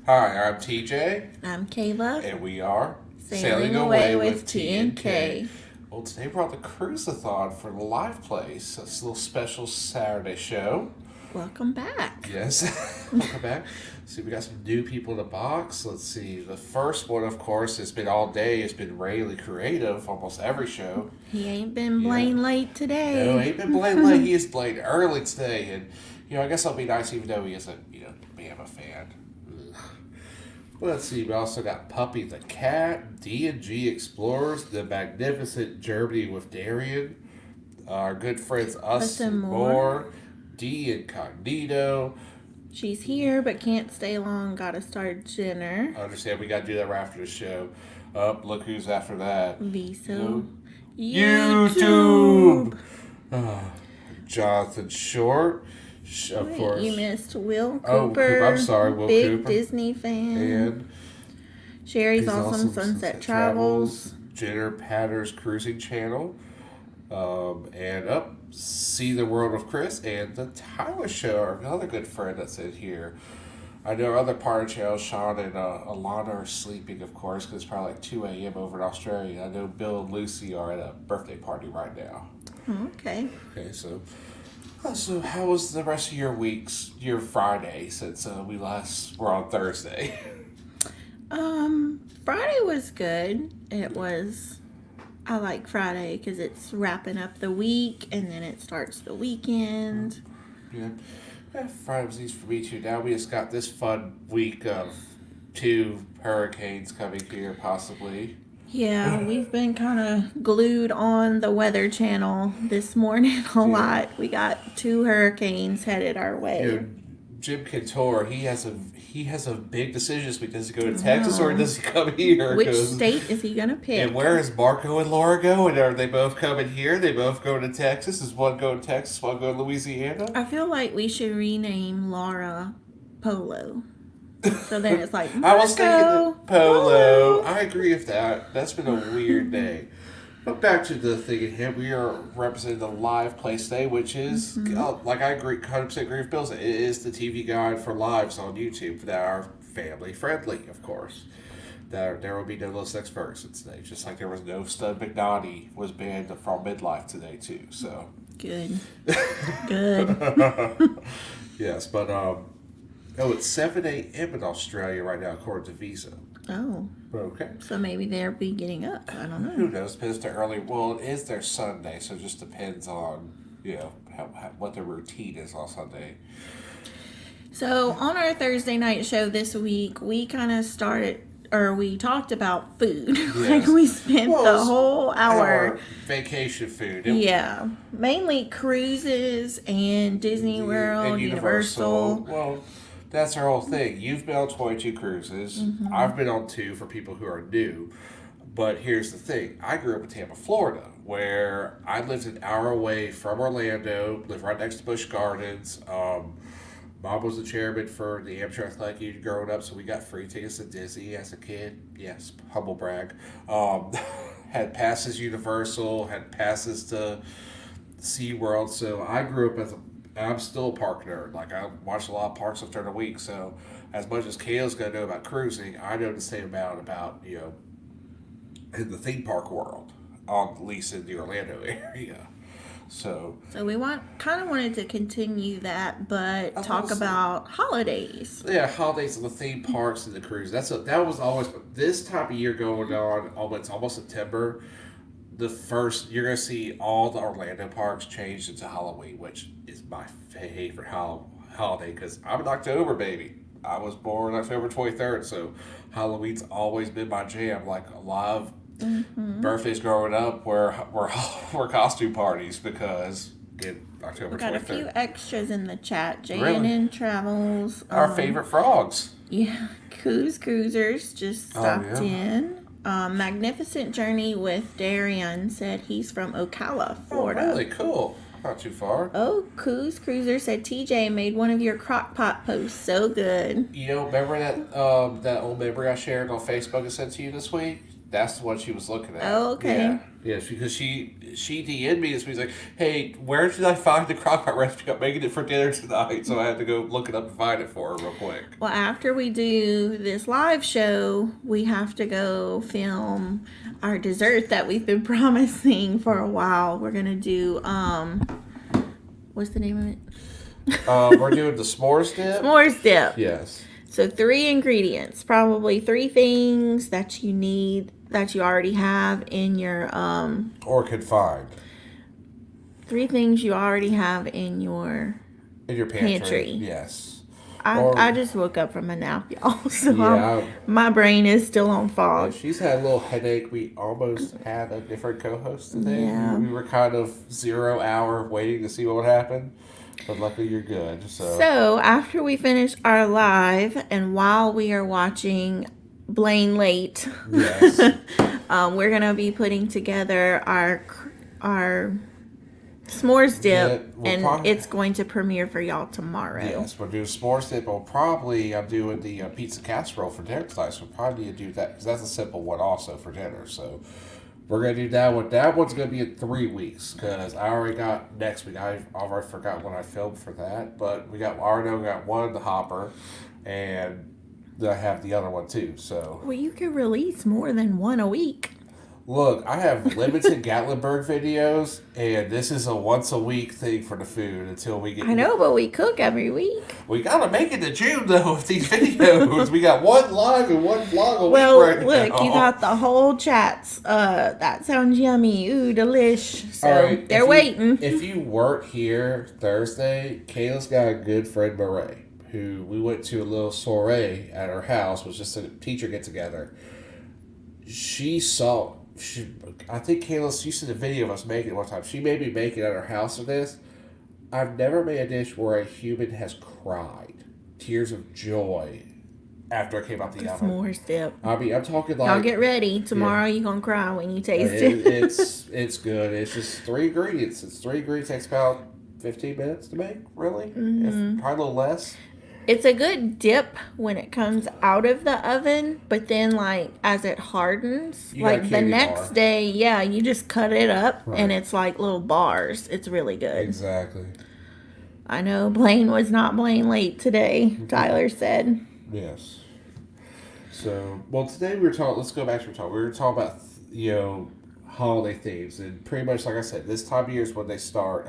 Hi, I'm TJ, I'm Kayla. and we are Sailing away with T&K. Well, today we're on the Cruise-A-Thon for the Live Place. It's a little special Saturday show. Welcome back. Yes, welcome back. See, we got some new people in the box. Let's see. The first one, of course, has been all day. It's been really creative, almost every show. He ain't been Yeah. Blaine late No, today. he ain't been playing late. He is playing early today. And, I guess I'll be nice even though he isn't, Bama fan. Let's see. We also got Puppy the Cat, D&G Explorers, The Magnificent Germany with Darian, our good friends Us and More, D Incognito. She's here but can't stay long. Gotta start dinner. I understand we got to do that right after the show. Look who's after that. Viso. YouTube. Jonathan Short. Of Wait, course. you missed Will Cooper. Oh, Cooper. I'm sorry, Will Big Cooper. Disney fan. And Sherry's Awesome Sunset Travels. Jenner Patter's Cruising Channel. And up, See the World of Chris and the Tyler Show, another good friend that's in here. I know our other partner channels, Sean and Alana, are sleeping, of course, because it's probably like 2 a.m. over in Australia. I know Bill and Lucy are at a birthday party right now. Okay. Okay, so how was the rest of your weeks, your Friday, since we last were on Thursday? Friday was good. I like Friday because it's wrapping up the week and then it starts the weekend. Yeah. Friday was easy for me too. Now we just got this fun week of 2 hurricanes coming here, possibly. Yeah, we've been kind of glued on the Weather Channel this morning a lot. We got 2 hurricanes headed our way. Jim Cantor, he has a big decision this week. Does he go to Texas or does he come here? Which state is he gonna pick? And where is Marco and Laura going? Are they both coming here? They both going to Texas? Is one going to Texas, one going to Louisiana? I feel like we should rename Laura Polo. So then it's like Marco, I was thinking Polo. I agree with that. That's been a weird day. But back to the thing at hand, we are representing the live place today, which is, like I agree, 100% agree with Bill's. It is the TV guide for lives on YouTube that are family friendly, of course. There will be no Little Sex Ferguson today, just like there was no Stud McNaughty was banned from midlife today too. So good, good. Yes, but it's 7 a.m. in Australia right now, according to Visa. Oh. Okay. So maybe they'll be getting up. I don't know. Who knows? Depends their early. Well, it is their Sunday, so it just depends on what their routine is on Sunday. So on our Thursday night show this week, we kind of we talked about food. Yes. Like we spent the whole hour vacation food. Yeah, mainly cruises and Disney World, and Universal. Well, that's our whole thing. You've been on 22 cruises. Mm-hmm. I've been on 2 for people who are new. But here's the thing. I grew up in Tampa, Florida, where I lived an hour away from Orlando, lived right next to Busch Gardens. Mom was the chairman for the Amateur Athletic Union growing up, so we got free tickets to Disney as a kid. Yes, humble brag. Had passes Universal, had passes to SeaWorld. So I grew up and I'm still a park nerd. Like, I watch a lot of parks during the week. So as much as Kayla's going to know about cruising, I know the same amount about, in the theme park world, at least in the Orlando area. So we kind of wanted to continue that, but talk about holidays. Yeah, holidays and the theme parks and the cruise. That was always this time of year going on. It's almost September. You're gonna see all the Orlando parks changed into Halloween, which is my favorite holiday because I'm an October baby. I was born October 23rd, so Halloween's always been my jam. Like a lot of birthdays growing up were costume parties because October 23rd. We got a few extras in the chat. J&N Travels. Our favorite frogs. Yeah, Cruisers just stopped in. Magnificent Journey with Darian said he's from Ocala, Florida. Oh, really? Cool. Not too far. Oh, Cruiser said TJ made one of your crock pot posts so good. Remember that old memory I shared on Facebook and sent to you this week? That's the one she was looking at. Oh, okay. Yeah, because she DM'd me and she's like, "Hey, where should I find the crockpot recipe? I'm making it for dinner tonight." So I had to go look it up and find it for her real quick. Well, after we do this live show, we have to go film our dessert that we've been promising for a while. We're gonna do what's the name of it? We're doing the s'mores dip. S'mores dip. Yes. So 3 ingredients, probably 3 things that you need that you already have in your Or can find 3 things you already have in your pantry. Yes. I just woke up from a nap, y'all. So Yeah. my brain is still on fog. She's had a little headache. We almost had a different co-host today. Yeah. We were kind of 0 hour waiting to see what would happen. But luckily you're good. So after we finish our live and while we are watching Blaine Late, Yes. we're going to be putting together our s'mores dip, and it's going to premiere for y'all tomorrow. Yes, we're doing s'mores dip. I'm doing the pizza casserole for dinner tonight, so we'll probably need to do that because that's a simple one also for dinner. So we're going to do that one. That one's going to be in 3 weeks because I already got next week. I already forgot when I filmed for that, but we got one in the hopper, and I have the other one too. So Well, you could release more than one a week. look, I have limited Gatlinburg videos, and this is a once a week thing for the food until we get. I know, but we cook every week. We gotta make it to June though with these videos. We got one live and one vlog a week right now. Look, you got the whole chats. That sounds yummy. Ooh, delish. So they're waiting. If you weren't here Thursday, Kayla's got a good friend Murray, who we went to a little soiree at her house. It was just a teacher get together. I think Kayla, you seen the video of us making it one time. She made me make it at her house of this. I've never made a dish where a human has cried tears of joy after it came out the oven. S'mores dip. I mean, I'm talking like... Y'all get ready. Tomorrow you're going to cry when you taste it. It's good. It's just 3 ingredients. It's 3 ingredients. Takes about 15 minutes to make, really. Mm-hmm. Probably a little less. It's a good dip when it comes out of the oven, but then like as it hardens, like the next day, you just cut it up and it's like little bars. It's really good. Exactly. I know Blaine was not Blaine Late today, Tyler said. Yes. So, well, today let's go back to we were talking about, holiday themes. And pretty much, like I said, this time of year is when they start.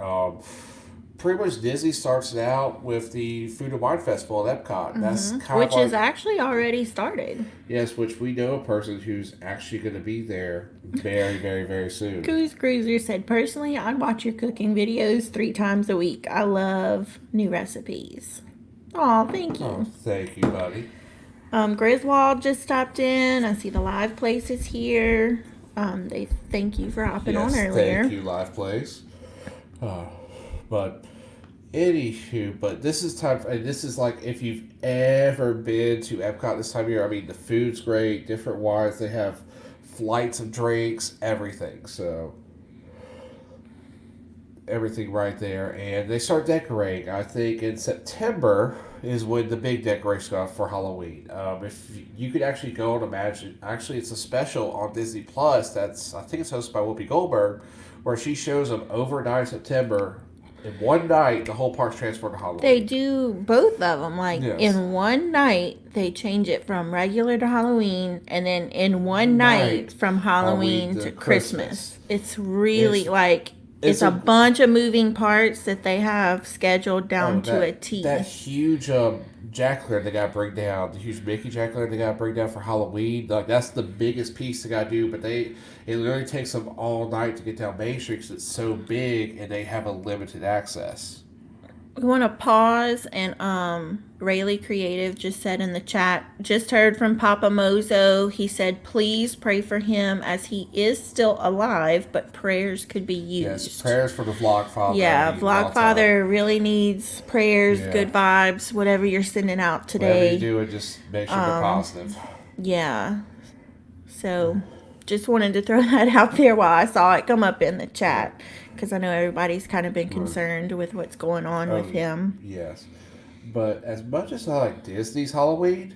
Pretty much Disney starts it out with the Food and Wine Festival at Epcot. That's which is actually already started. Yes, which we know a person who's actually going to be there very, very, very soon. Cruise Cruiser said, personally, I'd watch your cooking videos 3 times a week. I love new recipes. Oh, thank you. Oh, thank you, buddy. Griswold just stopped in. I see the live place is here. They thank you for hopping on earlier. Thank you, live place. But anywho, this is like if you've ever been to Epcot this time of year. I mean, the food's great, different wines. They have flights of drinks, everything. So everything right there, and they start decorating. I think in September is when the big decoration go for Halloween. If you could actually go and imagine, actually it's a special on Disney Plus. I think it's hosted by Whoopi Goldberg, where she shows them overnight in September. In one night, the whole park's transferred to Halloween. They do both of them. In one night, they change it from regular to Halloween, and then in one night from Halloween to Christmas. It's really it's a bunch of moving parts that they have scheduled down to a T. That huge jack-o'-lantern they got to bring down, the huge Mickey jack-o'-lantern they got to bring down for Halloween. That's the biggest piece they got to do, but it literally takes them all night to get down Main Street because it's so big and they have a limited access. We want to pause, and Rayleigh Creative just said in the chat, just heard from Papa Mozo. He said, please pray for him as he is still alive, but prayers could be used. Yes, prayers for the Vlogfather. Yeah, Vlogfather really needs prayers, good vibes, whatever you're sending out today. Whatever you do, just make sure they're positive. Yeah. So, just wanted to throw that out there while I saw it come up in the chat. Because I know everybody's kind of been concerned with what's going on with him. Yes. But as much as I like Disney's Halloween,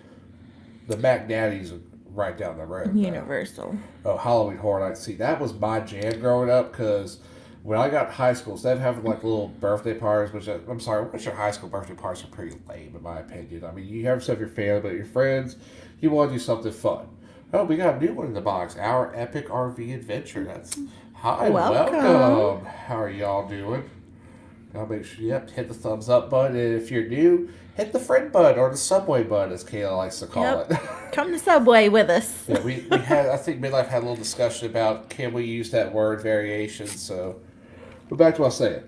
the Mac Daddy's right down the road. Universal. Oh, Halloween Horror Nights. See, that was my jam growing up because when I got to high school, instead of having like little birthday parties, which I'm sorry, which your high school birthday parties are pretty lame in my opinion. I mean, you have stuff with your family, but your friends, you want to do something fun. Oh, we got a new one in the box. Our Epic RV Adventure. That's hi, welcome. How are y'all doing? I'll make sure you hit the thumbs up button, and if you're new, hit the friend button or the Subway button, as Kayla likes to call it. Come to Subway with us. Yeah, we had, I think Midlife had a little discussion about can we use that word variation. So, but back to what I was saying.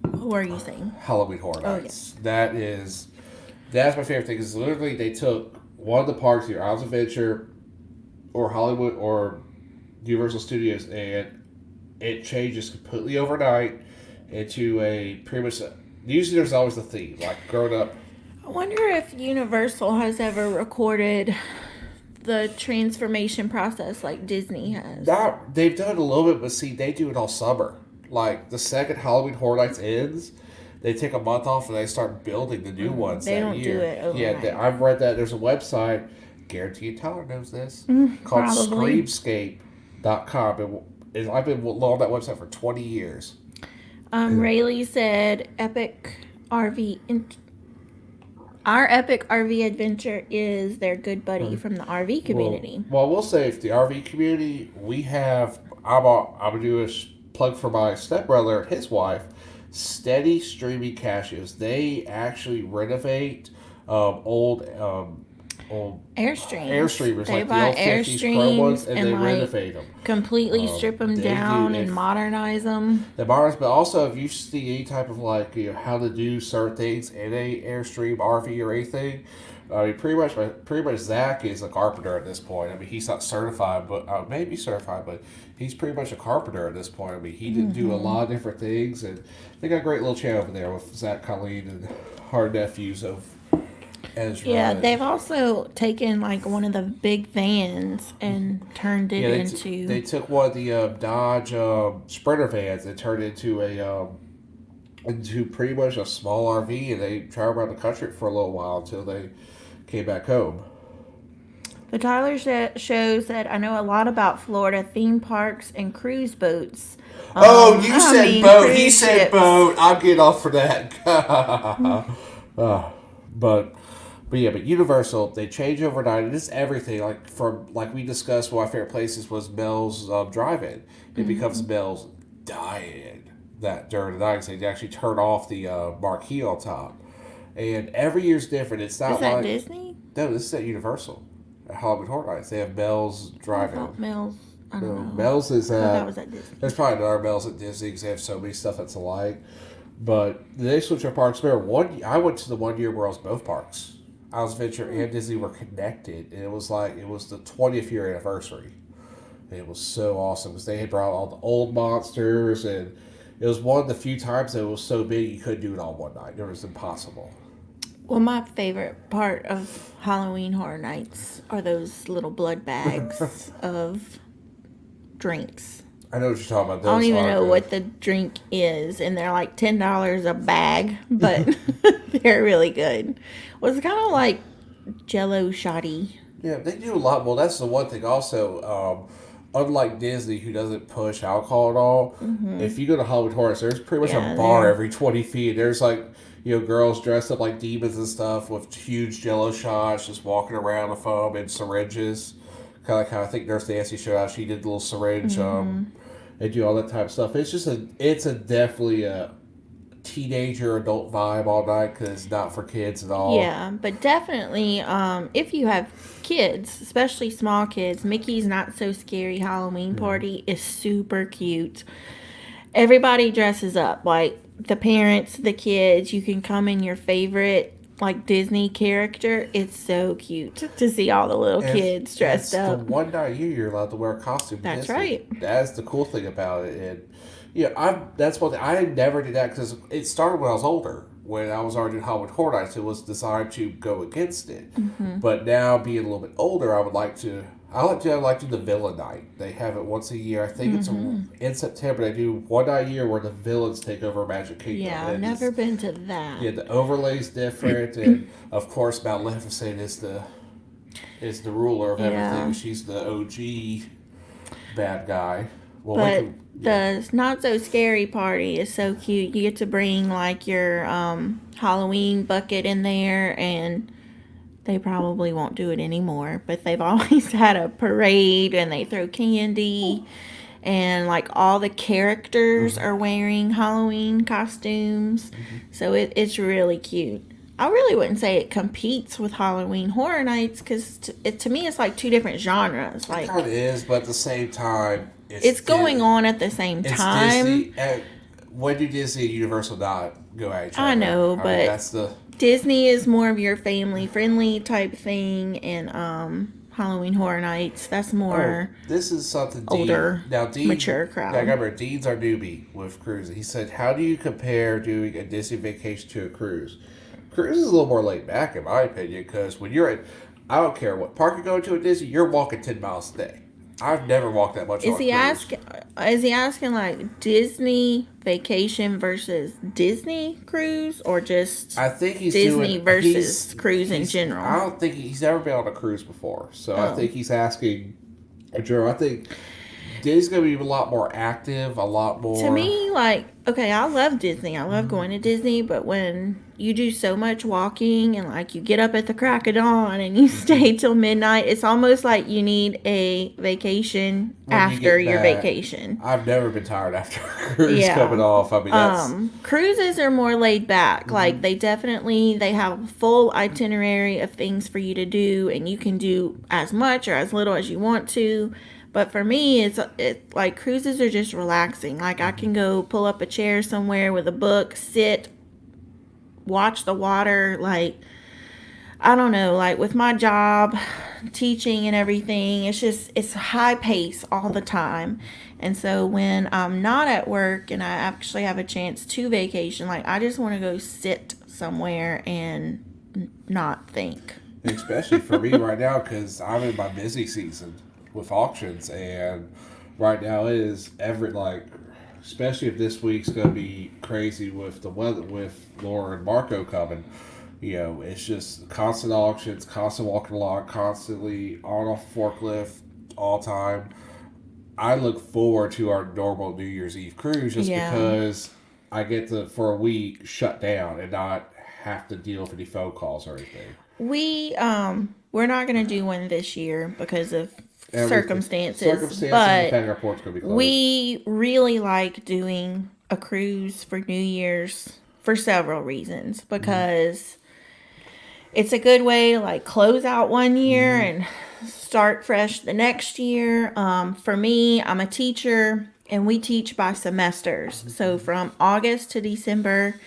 What were you saying? Halloween Horror Nights. Oh, yeah. That's my favorite thing. Is literally they took one of the parks, either Islands of Adventure, or Hollywood, or Universal Studios, and it changes completely overnight into a pretty much. Usually, there's always a theme, like growing up. I wonder if Universal has ever recorded the transformation process like Disney has. They've done it a little bit, but see, they do it all summer. Like the second Halloween Horror Nights ends, they take a month off and they start building the new ones they that don't year. Do it overnight. Yeah, I've read that. There's a website, guaranteed Tyler knows this, called Screamscape.com. And I've been on that website for 20 years. Rayleigh said, our Epic RV Adventure is their good buddy from the RV community. Well, we'll say if the RV community, we have, I'm going to do a plug for my stepbrother and his wife, Steady Streaming Cashews. They actually renovate old Airstreamers, they like buy the old 50s Pro ones, and they renovate them. Completely strip them down and modernize them. They modernize, but also if you see any type of like how to do certain things in a Airstream RV or anything, I mean pretty much Zach is a carpenter at this point. I mean he's not certified, but maybe certified, but he's pretty much a carpenter at this point. I mean he did do a lot of different things, and they got a great little channel over there with Zach Colleen and her nephews of. Yeah, they've also taken like one of the big vans and turned it into. They took one of the Dodge Sprinter vans and turned it into pretty much a small RV, and they traveled around the country for a little while until they came back home. The Tyler shows that I know a lot about Florida theme parks and cruise boats. You said boat. He said boat. I'll get off for that. But Universal, they change overnight, and it's everything. Like we discussed, one of my favorite places was Mel's Drive-In. It becomes Mel's Dine that during the night. They actually turn off the marquee on top, and every year's different. It's not like Disney. No, this is at Universal. At Halloween Horror Nights, they have Mel's Drive-In. Mel's. I don't know. Mel's is that was at Disney. There's probably another Mel's at Disney because they have so many stuff that's alike. But they switch our parks. I went to the 1 year where I was both parks. Islands of Adventure and Disney were connected, and it was the 20th year anniversary. And it was so awesome because they had brought all the old monsters, and it was one of the few times that it was so big you couldn't do it all one night. It was impossible. Well, my favorite part of Halloween Horror Nights are those little blood bags of drinks. I know what you're talking about. Those I don't even know what the drink is, and they're like $10 a bag, but they're really good. Well, it's kind of like Jello shotty. Yeah, they do a lot. Well, that's the one thing also. Unlike Disney, who doesn't push alcohol at all, if you go to Hollywood Horror, there's pretty much a bar every 20 feet. There's girls dressed up like demons and stuff with huge Jello shots, just walking around with foam and syringes. Kind of like how I think Nurse Nancy showed how she did the little syringe. They do all that type of stuff. It's definitely a teenager adult vibe all night because it's not for kids at all. Yeah, but definitely if you have kids, especially small kids, Mickey's Not So Scary Halloween Party is super cute. Everybody dresses up, like the parents, the kids. You can come in your favorite like Disney character. It's so cute to see all the little kids dressed up. The one night a year you're allowed to wear a costume. That's right. That's the cool thing about it. And that's one thing. I never did that because it started when I was older. When I was already doing Hollywood Horror Nights, it was designed to go against it. But now being a little bit older, I like to do the villain night. They have it once a year. I think it's in September. They do one night a year where the villains take over Magic Kingdom. Yeah, I've never been to that. Yeah, the overlay's different, and of course Mount Maleficent is the is the ruler of Yeah. everything. She's the OG bad guy. Well, But the not so scary party is so cute. You get to bring like your Halloween bucket in there, and they probably won't do it anymore. But they've always had a parade, and they throw candy, and like all the characters are wearing Halloween costumes. So it's really cute. I really wouldn't say it competes with Halloween Horror Nights because to me it's like two different genres. Like it kind of is, but at the same time, it's going on at the same time. Disney. When do Disney and Universal not go at each other? I know, but mean, that's the Disney is more of your family friendly type thing, and Halloween Horror Nights that's more. This is something older, Dean, mature crowd. Yeah, I remember Dean's our newbie with Cruise. He said, "How do you compare doing a Disney vacation to a cruise?" Cruise is a little more laid back, in my opinion, because when you're at, I don't care what park you go to at Disney, you're walking 10 miles a day. I've never walked that much. Is he asking like Disney vacation versus Disney cruise, or just I think he's Disney versus cruise in general? I don't think he's ever been on a cruise before, so I think he's asking. Joe, I think Disney's gonna be a lot more active, a lot more. To me, like, okay, I love Disney. I love going to Disney, but when you do so much walking and like you get up at the crack of dawn and you stay till midnight, it's almost like you need a vacation after your vacation. I've never been tired after a cruise coming off. I mean, cruises are more laid back. Like they have a full itinerary of things for you to do, and you can do as much or as little as you want to. But for me, it's like cruises are just relaxing. Like I can go pull up a chair somewhere with a book, sit, watch the water. Like, I don't know, like with my job, teaching and everything, it's high pace all the time. And so when I'm not at work and I actually have a chance to vacation, like I just want to go sit somewhere and not think. Especially for me right now, because I'm in my busy season with auctions, and right now it is especially if this week's gonna be crazy with the weather, with Laura and Marco coming. It's just constant auctions, constant walking along, constantly on off forklift all time. I look forward to our normal New Year's Eve cruise just because I get to for a week shut down and not have to deal with any phone calls or anything. We're not gonna do one this year because of circumstances, but we really like doing a cruise for New Year's for several reasons, because it's a good way to like close out one year and start fresh the next year. For me, I'm a teacher and we teach by semesters. So from August to December,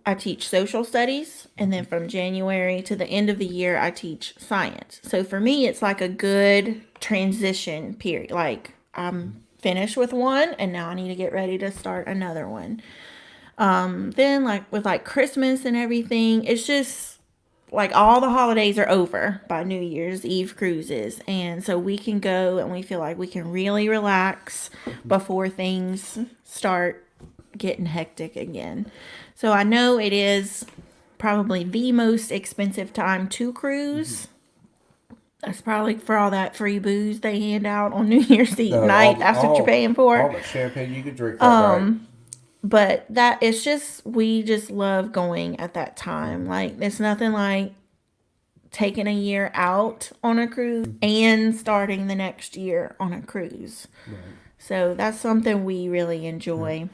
I teach social studies, and then from January to the end of the year, I teach science. So for me, it's like a good transition period. Like I'm finished with one, and now I need to get ready to start another one. Then like with like Christmas and everything, it's just like all the holidays are over by New Year's Eve cruises. And so we can go and we feel like we can really relax before things start getting hectic again. So I know it is probably the most expensive time to cruise. That's probably for all that free booze they hand out on New Year's Eve night. That's what you're paying for. All the champagne you could drink that night. But we just love going at that time. Like, there's nothing like taking a year out on a cruise and starting the next year on a cruise. Right. So that's something we really enjoy.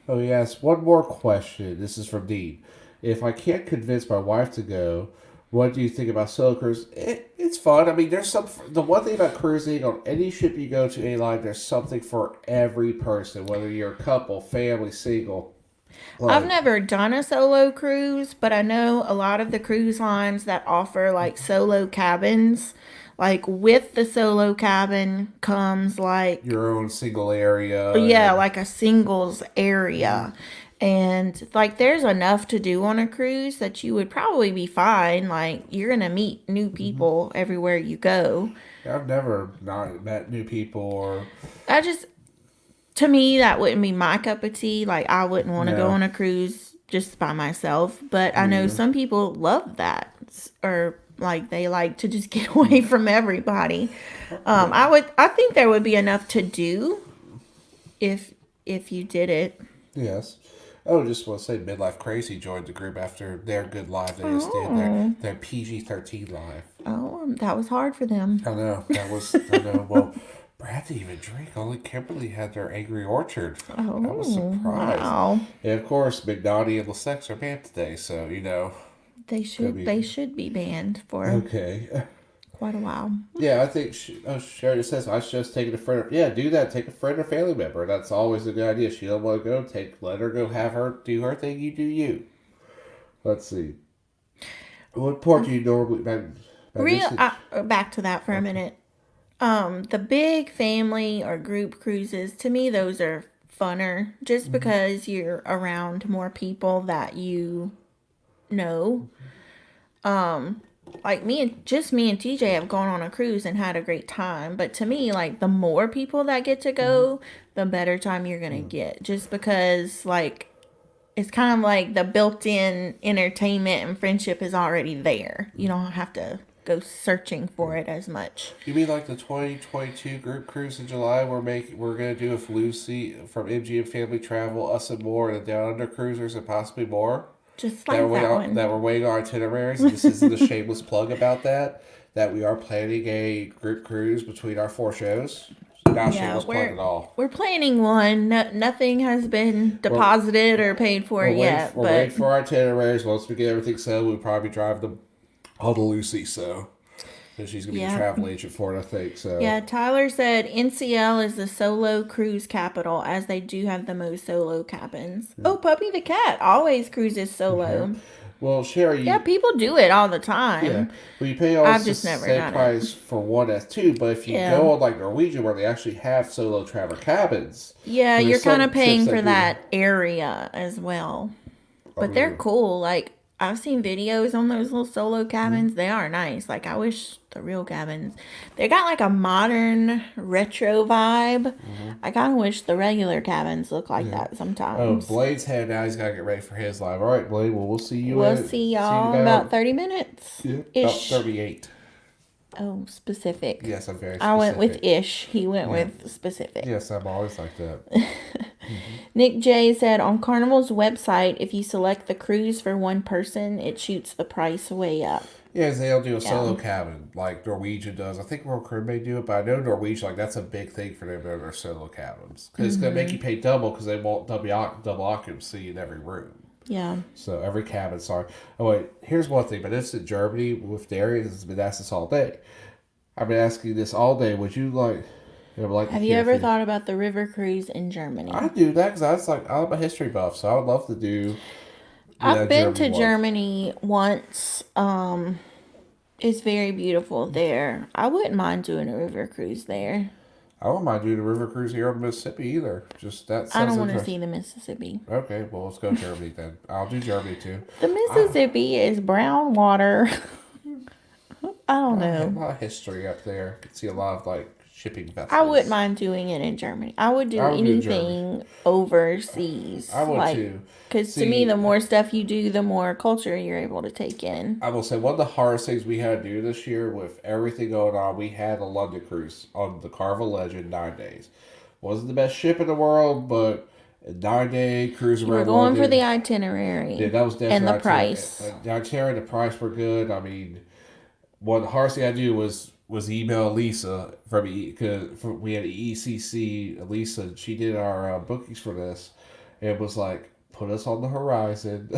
Oh, yes. One more question. This is from Dean. If I can't convince my wife to go, what do you think about solo cruise? It's fun. I mean, the one thing about cruising, on any ship you go to, any line, there's something for every person, whether you're a couple, family, single. I've never done a solo cruise, but I know a lot of the cruise lines that offer like solo cabins. Like with the solo cabin comes like your own single area. Yeah, like a singles area. And like there's enough to do on a cruise that you would probably be fine. Like you're going to meet new people everywhere you go. I've never not met new people to me, that wouldn't be my cup of tea. Like I wouldn't want to go on a cruise just by myself. But I know some people love that, or Like they like to just get away from everybody. I think there would be enough to do if you did it. Yes. Oh, just want to say Midlife Crazy joined the group after their good live. They just did Oh, their PG-13 live. oh, that was hard for them. I know. I know. Well, Brad didn't even drink. Only Kimberly had their Angry Orchard. I was Oh, surprised. wow. And of course, McNaughty and LaSex are banned today, so, gonna be They should be banned for okay. quite a while. Yeah, I think Sherry says I should just take a friend. Yeah, do that. Take a friend or family member. That's always a good idea. She don't want to go. Let her go. Have her do her thing. You do you. Let's see. What part do you normally Back to that for a minute. The big family or group cruises, to me, those are funner just because you're around more people that you know. Like me and TJ have gone on a cruise and had a great time. But to me, like the more people that get to go, the better time you're gonna get. Just because like it's kind of like the built-in entertainment and friendship is already there. You don't have to go searching for it as much. You mean like the 2022 group cruise in July? We're gonna do with Lucy from MGM Family Travel, us and more, and the Down Under cruisers and possibly more. Just like that one. That we're waiting on itineraries. This isn't a shameless plug about that. That we are planning a group cruise between our 4 shows. Not shameless plug at all. We're planning one. Nothing has been deposited or paid for yet. We're waiting for our itineraries. Once we get everything settled, we'll probably drive them all to Lucy. So. And she's going to be a travel agent for it, I think. So yeah, Tyler said NCL is the solo cruise capital as they do have the most solo cabins. Mm-hmm. Oh, Puppy the cat always cruises solo. Mm-hmm. Well, Sherry... Yeah, people do it all the time. Yeah. Well, you pay all the same price for one as two, but if you go on like Norwegian where they actually have solo travel cabins... Yeah, you're kind of paying for that area as well. But they're cool. Like, I've seen videos on those little solo cabins. Mm-hmm. They are nice. Like, I wish the real cabins... They got, like, a modern retro vibe. Mm-hmm. I kind of wish the regular cabins look like that sometimes. Oh, Blade's head now. He's got to get ready for his live. All right, Blade. Well, we'll see you. We'll see y'all in about 30 minutes. Yeah, about 38. Oh, specific. Yes, I'm very specific. I went with ish. He went with specific. Yes, I'm always like that. Nick J said, on Carnival's website, if you select the cruise for one person, it shoots the price way up. Yeah, they'll do a solo cabin like Norwegian does. I think Royal Caribbean may do it, but I know Norwegian, like, that's a big thing for them in their solo cabins. Because it's going to make you pay double because they want double occupancy in every room. Yeah. So every cabin, sorry. Oh, wait, here's one thing, but it's in Germany with Darius has been asked this all day. I've been asking this all day. Would you like... Have you ever thought about the river cruise in Germany? I do that because I'm a history buff, so I would love to do. I've been to Germany once. It's very beautiful there. I wouldn't mind doing a river cruise there. I wouldn't mind doing a river cruise here on the Mississippi either. Just that. I don't want to see the Mississippi. Okay, well let's go to Germany then. I'll do Germany too. The Mississippi is brown water. I don't know. A lot of history up there. You can see a lot of like shipping vessels. I wouldn't mind doing it in Germany. I would do anything overseas. I would too. Because to me, the more stuff you do, the more culture you're able to take in. I will say one of the hardest things we had to do this year with everything going on, we had a London cruise on the Carnival Legend 9 days. Wasn't the best ship in the world, but a 9-day cruise around London. We're going for the itinerary. Yeah, that was definitely and the price. The itinerary and the price were good. I mean, one of the hardest thing I do was email Lisa because we had an ECC. Lisa, she did our bookings for this, and it was like, put us on the horizon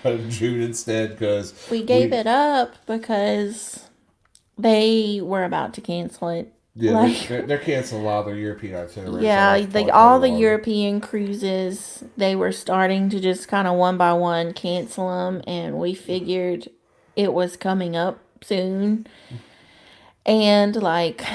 in June instead because we gave it up because they were about to cancel it. Yeah, they're canceling a lot of their European itineraries. Yeah, all the European cruises, they were starting to just kind of one by one cancel them, and we figured it was coming up soon. And like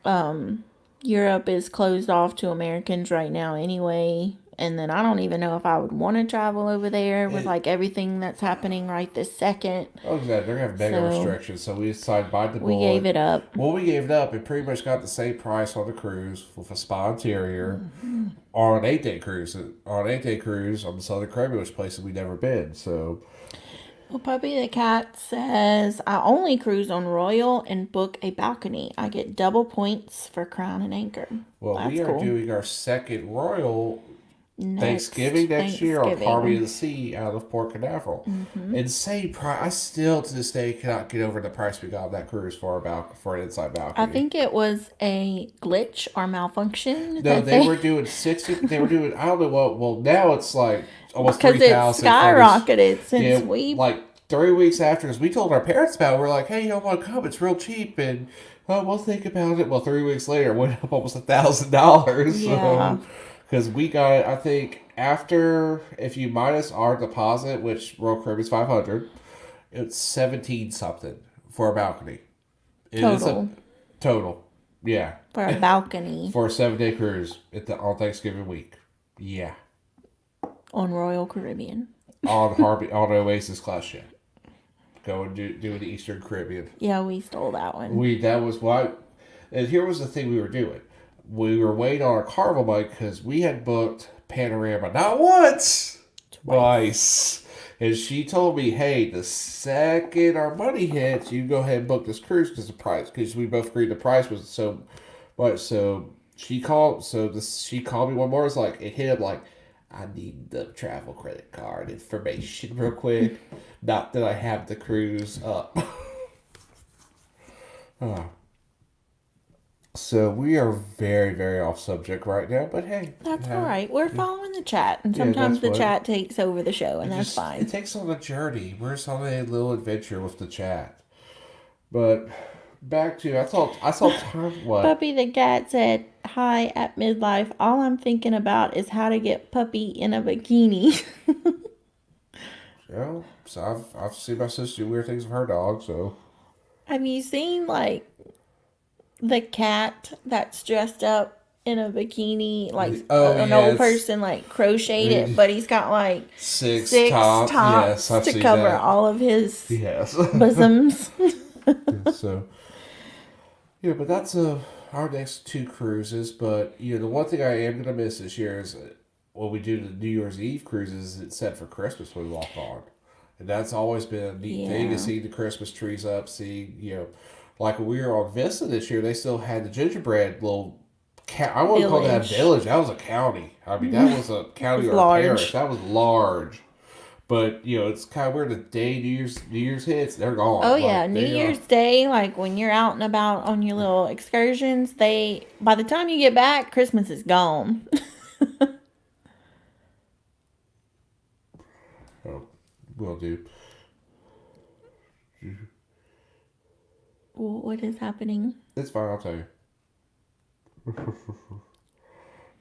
Europe is closed off to Americans right now anyway, and then I don't even know if I would want to travel over there with like everything that's happening right this second. Oh, exactly. They're gonna have mega restrictions, so we decided to bite the bullet. We gave it up. Well, we gave it up. It pretty much got the same price on the cruise with a spa interior on an 8-day cruise. On an 8-day cruise on the Southern Caribbean, which places we'd never been. So Well, Puppy the Cat says, I only cruise on Royal and book a balcony. I get double points for Crown and Anchor. Well, we That's are cool. doing our second Royal Next Thanksgiving next year on Harmony of Thanksgiving. the Sea out of Port Canaveral. Mm-hmm. Insane price. I still to this day cannot get over the price we got on that cruise for an inside I balcony. think it was a glitch or malfunction No, that they were doing 60. They were doing, I don't know what. Well, now it's like almost because it's 3,000 for this. skyrocketed since Yeah, we. like 3 weeks after, because we told our parents about it, we're like, hey, y'all want to come? It's real cheap, and we'll think about it. Well, 3 weeks later, it went up almost $1,000. Yeah. So, because we got it, I think after if you minus our deposit, which Royal Caribbean's 500, it's 17 something for a balcony. It is a Total. total, yeah, For a balcony for a 7 day cruise on Thanksgiving week. Yeah, on Royal Caribbean. on Oasis class ship. Go and do the Eastern Caribbean. Yeah, we stole that one. That was why, and here was the thing we were doing. We were waiting on our Carnival bike because we had booked Panorama not once, twice. And she told me, "Hey, the second our money hits, you go ahead and book this cruise because the price, because we both agreed the price was so much." So she called. She called me one more. It's like it hit up like, I need the travel credit card information real quick. Not that I have the cruise up. So we are very, very off subject right now, but hey. That's all right. We're following the chat, and sometimes the chat takes over the show, and that's fine. It takes on a journey. We're just on a little adventure with the chat. But back to I saw time what Puppy the Cat said, "Hi at midlife. All I'm thinking about is how to get Puppy in a bikini." Yeah, so I've seen my sister do weird things with her dog. So have you seen like the cat that's dressed up in a bikini, like an old person like crocheted it, but he's got like six tops yes, to cover that. All of his bosoms. So yeah, but that's our next 2 cruises. But the one thing I am gonna miss this year is when we do the New Year's Eve cruises. It's set for Christmas when we walk on, and that's always been a neat thing to see the Christmas trees up. Like when we were on Vista this year, they still had the gingerbread little. I wouldn't call that a village. That was a county. I mean, that was a county or a parish. That was large. But it's kind of where the day New Year's hits, they're gone. Oh yeah, New Year's Day, like when you're out and about on your little excursions, by the time you get back, Christmas is gone. Oh, will do. What is happening? It's fine, I'll tell you.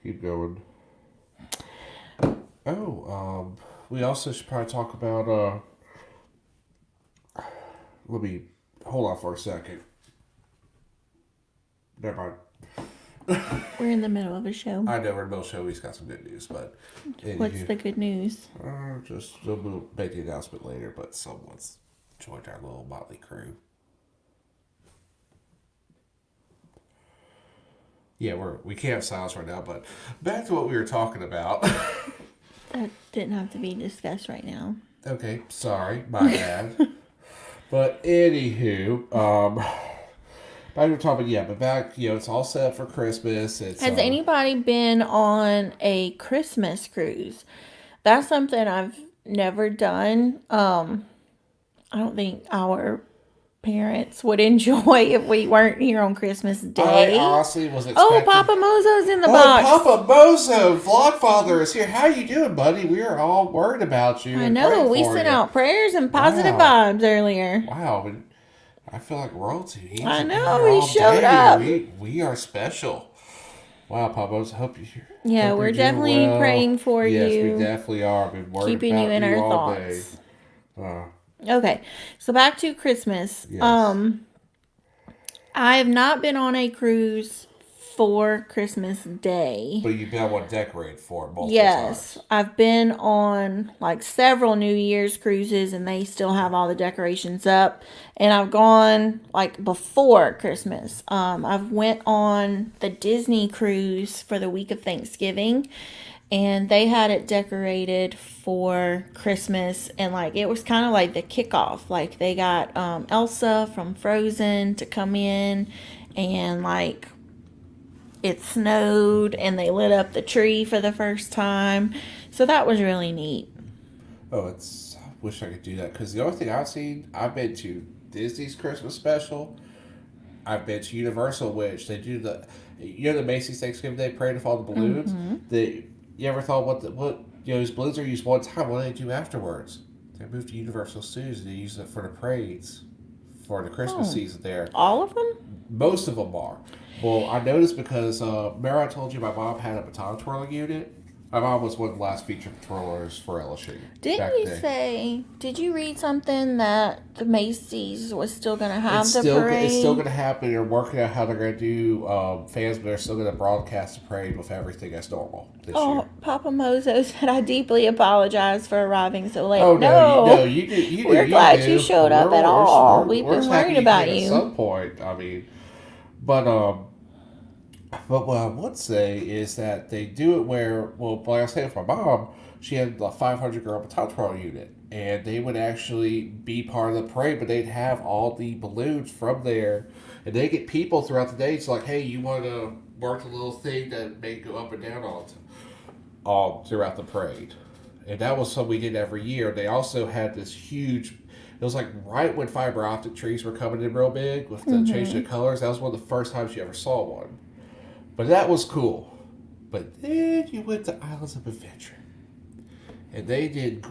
Keep going. Oh, we also should probably talk about, let me, hold on for a second. Never mind. We're in the middle of a show. I know, we're in the middle of a show, he's got some good news, but... What's the good news? We'll make the announcement later, but someone's joined our little motley crew. Yeah, we can't have silence right now, but back to what we were talking about. That didn't have to be discussed right now. Okay, sorry, my bad. But anywho, back to talking, but back, it's all set for Christmas. Has anybody been on a Christmas cruise? That's something I've never done. I don't think our parents would enjoy if we weren't here on Christmas Day. I honestly was expecting... Oh, Papa Mozo's in the box. Papa Mozo, Vlogfather is here. How you doing, buddy? We are all worried about you. I know. We sent out prayers and positive vibes earlier. Wow. I feel like royalty. I know. He showed up. We are special. Wow, Papa Mozo. Hope you... Yeah, we're definitely praying for you. Yes, we definitely are. Been worried keeping about you in our thoughts. Okay, so back to Christmas. Yes. I have not been on a cruise for Christmas Day. But you've been on one decorated for it multiple times. I've been on like several New Year's cruises and they still have all the decorations up. And I've gone like before Christmas. I've went on the Disney cruise for the week of Thanksgiving. and they had it decorated for Christmas, and like it was kind of like the kickoff. Like they got Elsa from Frozen to come in, and like it snowed, and they lit up the tree for the first time. So that was really neat. Oh, I wish I could do that because the only thing I've seen, I've been to Disney's Christmas special. I've been to Universal, which they do the Macy's Thanksgiving Day Parade of all the balloons. You ever thought what these balloons are used one time? What do they do afterwards? They moved to Universal Studios and they use it for the parades for the Christmas season there. All of them? Most of them are. Well, I noticed because remember I told you my mom had a baton twirling unit. My mom was one of the last featured twirlers for LSU. Did you read something that the Macy's was still going to have parade? It's still going to happen. They're working out how they're going to do fans, but they're still going to broadcast the parade with everything as normal this year. Papa Mozo said, I deeply apologize for arriving so late. Oh, no, you do. We're glad you showed up at all. We've been worried about you. At some point, I mean, but what I would say is that they do it where, well, like I was saying, for my mom, she had a 500 girl baton twirl unit, and they would actually be part of the parade, but they'd have all the balloons from there, and they get people throughout the day. It's like, hey, you want to work the little thing that may go up and down all throughout the parade, and that was something we did every year. They also had this huge. It was like right when fiber optic trees were coming in real big with the change of colors. That was one of the first times you ever saw one. But that was cool. But then you went to Islands of Adventure. And they did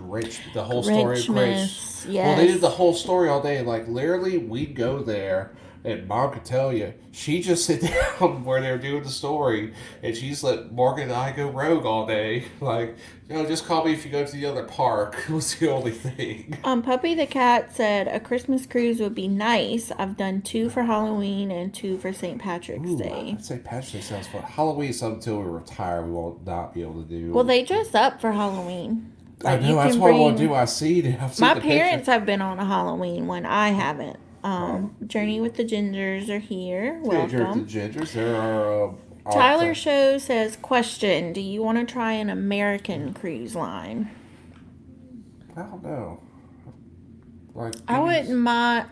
the whole story of Grinch. Yes. Well, they did the whole story all day. Like, literally, we'd go there, and Mom could tell you, she just sit down where they were doing the story, and she just let Morgan and I go rogue all day. Like, just call me if you go to the other park. It was the only thing. Puppy the Cat said, a Christmas cruise would be nice. I've done 2 for Halloween and 2 for St. Patrick's Day. St. Patrick's Day sounds fun. Halloween is something until we retire we will not be able to do. Well, they dress up for Halloween. Like, I know, that's what I want to do. I've seen my parents have been on a Halloween when I haven't. Journey with the Gingers are here. Welcome. Journey with the Gingers. There are... Tyler Show says, question, do you want to try an American cruise line? I don't know. Like, I wouldn't mind.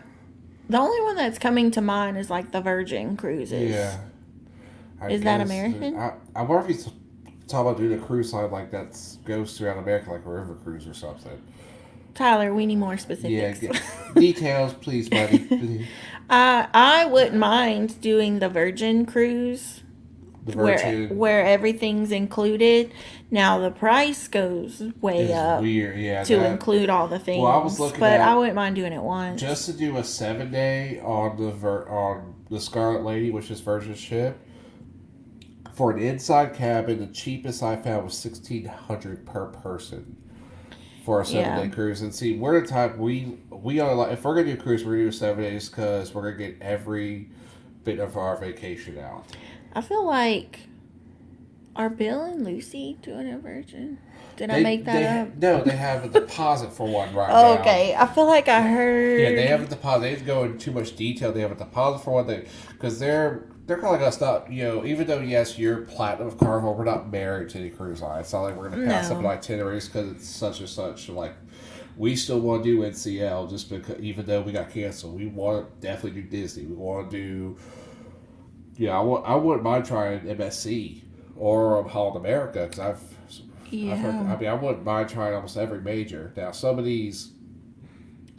The only one that's coming to mind is like the Virgin Cruises. Yeah. Is that American? I wonder if he's talking about doing a cruise line like that goes throughout America, like a river cruise or something. Tyler, we need more specifics. Yeah, details, please, buddy. I wouldn't mind doing the Virgin Cruise. Where everything's included. Now the price goes way up. Weird, yeah. To include all the things. Well, I was looking but I wouldn't mind doing it once. Just to do a 7-day on the Scarlet Lady, which is Virgin ship. For an inside cabin, the cheapest I found was $1,600 per person for a 7-day cruise. And see, we're the type we are if we're gonna do a cruise, we're gonna do 7 days because we're gonna get every bit of our vacation out. I feel like, are Bill and Lucy doing a Virgin? Did I make that up? No, they have a deposit for one now. Okay, I feel like I heard. Yeah, they have a deposit. They didn't go into too much detail. They have a deposit for one because they're kind of like us. Not even though yes, you're platinum of Carnival, we're not married to any cruise line. It's not like we're going to pass up an itineraries because it's such and such. Like we still want to do NCL just because even though we got canceled, we want to definitely do Disney. We want to do. Yeah, I wouldn't mind trying MSC or Holland America because I've heard, I wouldn't mind trying almost every major. Now, some of these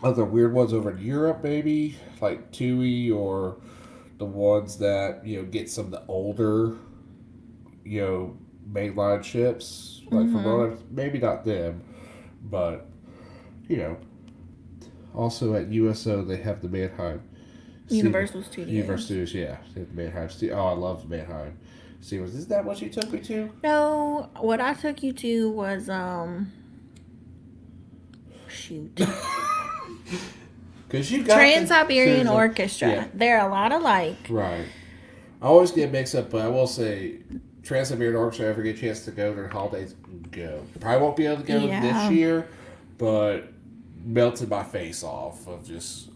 other weird ones over in Europe, maybe like TUI or the ones that get some of the older, mainline ships like from maybe not them, but also at USO they have the Mannheim. Universal Studios. Universal Studios, yeah. Mannheim. Oh, I love Mannheim. Studios. Is that what you took me to? No, what I took you to was shoot. Because you got Trans-Siberian Orchestra. Yeah. They're a lot alike. Right. I always get mixed up, but I will say Trans-Siberian Orchestra, ever get a chance to go during holidays, go. Probably won't be able to go this year, but melted my face off of just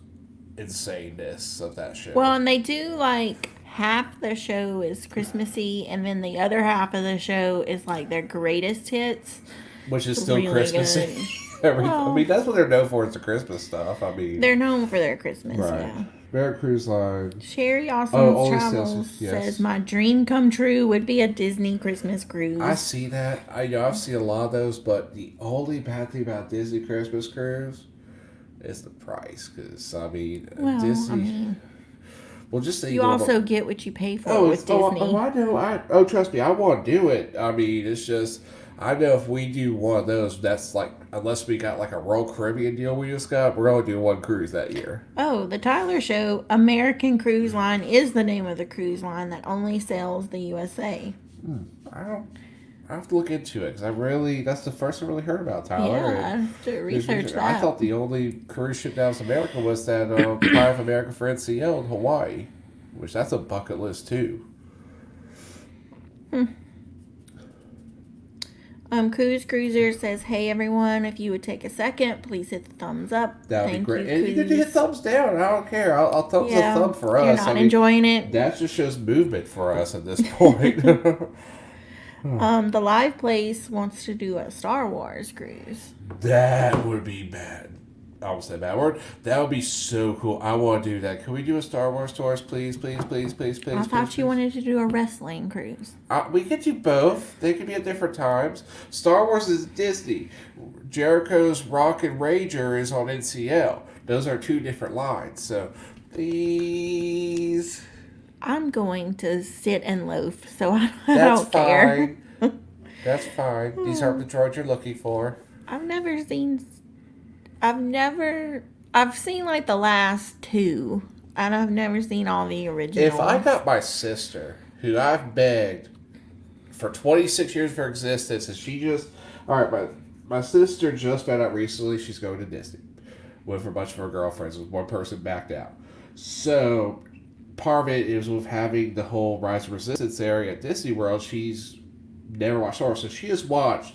insaneness of that show. Well, and they do like half the show is Christmassy, and then the other half of the show is like their greatest hits. Which is still really Christmassy. I mean, that's what they're known for, is the Christmas stuff. I mean, they're known for their Christmas, right. Yeah. Barrett Cruise Line. Sherry Awesome's Travels says, my dream come true would be a Disney Christmas cruise. I see that. I've seen a lot of those, but the only bad thing about Disney Christmas cruise is the price. Because, I mean, Disney... Well, just say you also get what you pay for with Disney. I know. Trust me, I want to do it. I mean, it's just... I know if we do one of those, that's like, unless we got like a Royal Caribbean deal we just got, we're only doing one cruise that year. Oh, the Tyler Show, American Cruise Line is the name of the cruise line that only sails the USA. I have to look into it, because that's the first I really heard about Tyler. Yeah, I have to research that. I thought the only cruise ship down to America was that Pride of America for NCL in Hawaii, which that's a bucket list too. Cruise Cruiser says, hey everyone, if you would take a second, please hit the thumbs up. That would be great. And you can hit thumbs down. I don't care. I'll thumbs up thumb for us. You're not enjoying it. That just shows movement for us at this point. The Live Place wants to do a Star Wars cruise. That would be bad. I almost said a bad word. That would be so cool. I want to do that. Can we do a Star Wars tour, please? I thought you wanted to do a wrestling cruise. We could do both. They could be at different times. Star Wars is Disney. Jericho's Rock and Rager is on NCL. Those are two different lines. So, please. I'm going to sit and loaf, so I don't care. That's fine. These aren't the droids you're looking for. I've seen like the last two, and I've never seen all the originals. If I got my sister, who I've begged for 26 years of her existence, and she just... Alright, my sister just found out recently she's going to Disney with a bunch of her girlfriends, with one person backed out. So, part of it is with having the whole Rise of Resistance area at Disney World. She's never watched Star Wars, so she has watched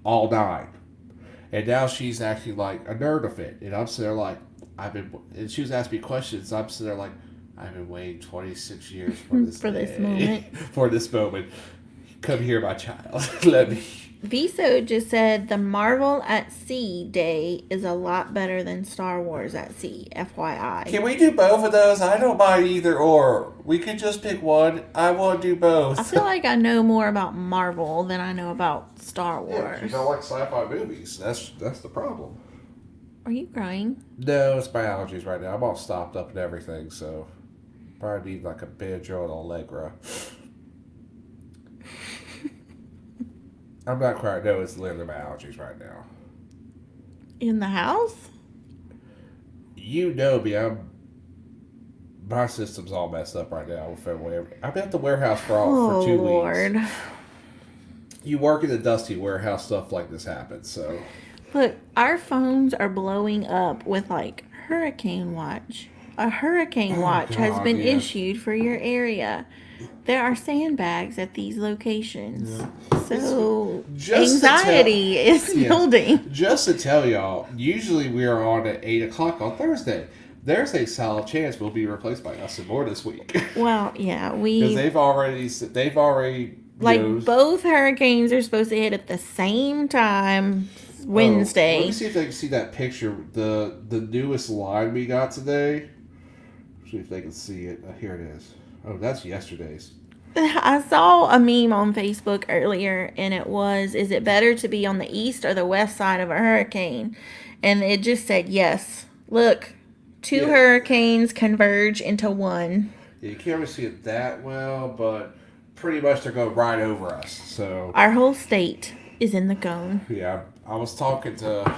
all 9. And now she's actually like a nerd of it. And I'm sitting there like, and she was asking me questions. I'm sitting there like, I've been waiting 26 years for this this moment. For this moment. Come here, my child. Let me. Viso just said the Marvel at Sea Day is a lot better than Star Wars at Sea, FYI. Can we do both of those? I don't mind either or. We could just pick one. I want to do both. I feel like I know more about Marvel than I know about Star Wars. Yeah, you don't like sci-fi movies. That's the problem. Are you crying? No, it's my allergies right now. I'm all stopped up and everything, so probably need like a Benadryl and Allegra. I'm not crying. No, it's literally my allergies right now. In the house? You know me. My system's all messed up right now with February. I'm at the warehouse for 2 Lord. weeks. You work in the dusty warehouse, stuff like this happens. So, look, our phones are blowing up with like hurricane watch. A hurricane watch has been issued for your area. There are sandbags at these locations. Yeah. So anxiety is building. Just to tell y'all, usually we are on at 8 o'clock on Thursday. There's a solid chance we'll be replaced by us and more this week. Well, yeah, because they've already like both hurricanes are supposed to hit at the same time Wednesday. Let me see if they can see that picture. The newest line we got today. See if they can see it. Here it is. Oh, that's yesterday's. I saw a meme on Facebook earlier, and it was, is it better to be on the east or the west side of a hurricane? And it just said, yes. Look, two hurricanes converge into one. Yeah, you can't really see it that well, but pretty much they're going right over us. So our whole state is in the cone. Yeah, I was talking to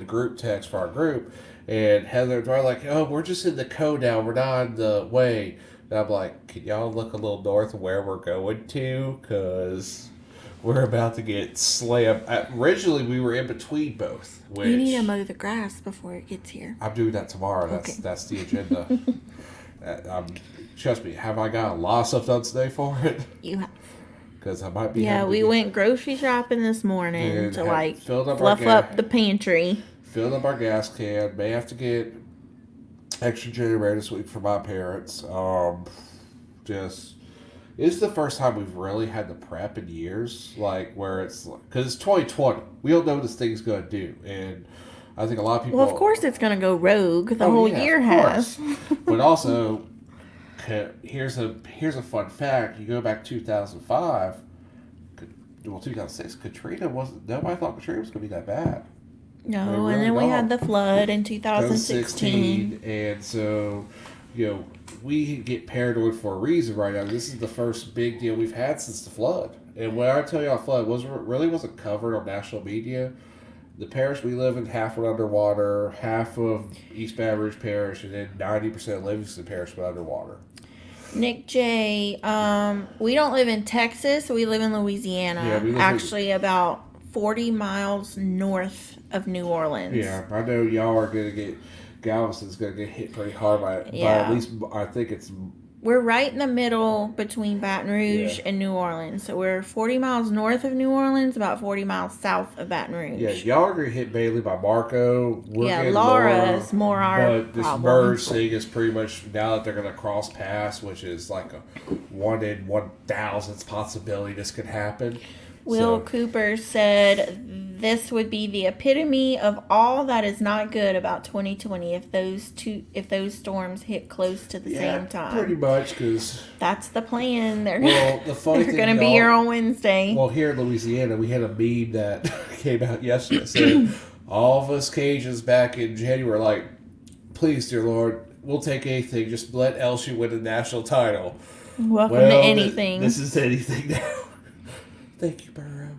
group text for our group, and Heather and Dwight like, oh, we're just in the cone now. We're not in the way. And I'm like, can y'all look a little north of where we're going to? Because we're about to get slammed. Originally, we were in between both. Which, you need to mow the grass before it gets here. I'm doing that tomorrow. That's the agenda. Trust me, have I got a lot of stuff done today for it? You have. Because I might be. Yeah, we went grocery shopping this morning to like fluff up the pantry. Filled up our gas can. May have to get extra generator this week for my parents. just it's the first time we've really had the prep in years, like where it's because it's 2020. We don't know what this thing's going to do, and I think a lot of people. Well, of course, it's going to go rogue. The whole year has. But also, here's a fun fact. You go back 2005, 2006. Katrina wasn't. Nobody thought Katrina was going to be that bad. No, and then we had the flood in 2016. And so, we get paranoid for a reason right now. This is the first big deal we've had since the flood. And when I tell you, the flood wasn't covered on national media. The parish we live in, half went underwater, half of East Baton Rouge Parish, and then 90% of Livingston Parish went underwater. Nick J, we don't live in Texas, we live in Louisiana. Yeah, we live about 40 miles north of New Orleans. Yeah, I know y'all are going to get, Galveston's going to get hit pretty hard by at least, I think it's... We're right in the middle between Baton Rouge and New Orleans. So we're 40 miles north of New Orleans, about 40 miles south of Baton Rouge. Yeah, y'all are going to hit mainly by Marco. We're Laura's more our But this merge thing is pretty much, now that they're going to cross paths, which is like a 1 in 1,000th possibility this could happen. Will Cooper said this would be the epitome of all that is not good about 2020 if those storms hit close to the same time. Pretty much, because that's the plan. They're going to be here on Wednesday. Well, here in Louisiana, we had a meme that came out yesterday saying all of us Cajuns back in January like, please, dear Lord, we'll take anything. Just let LSU win the national title. Welcome to anything. This is anything now. Thank you, Burrow.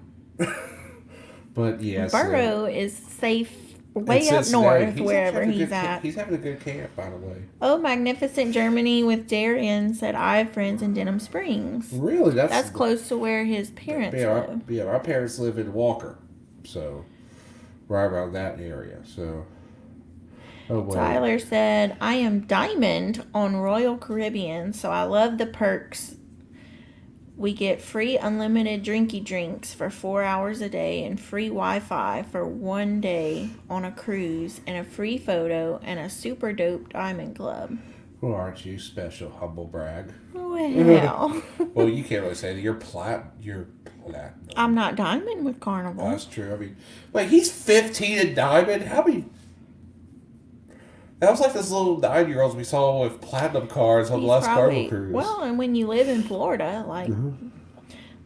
But yes, Burrow is safe way up north, wherever he's at. He's having a good camp, by the way. Oh, Magnificent Germany with Darian said, I have friends in Denham Springs. Really? That's close to where his parents live. Our parents live in Walker, so right around that area. So, Tyler said, I am Diamond on Royal Caribbean, so I love the perks. We get free unlimited drinky drinks for 4 hours a day and free Wi-Fi for 1 day on a cruise and a free photo and a super dope diamond club. Well, aren't you special, humble brag? Well. Well, you can't really say that. You're platinum. I'm not diamond with Carnival. That's true. I mean, wait, he's 15 and diamond? How many... That was like those little 9-year-olds we saw with platinum cards on the last Carnival cruise. Well, and when you live in Florida, like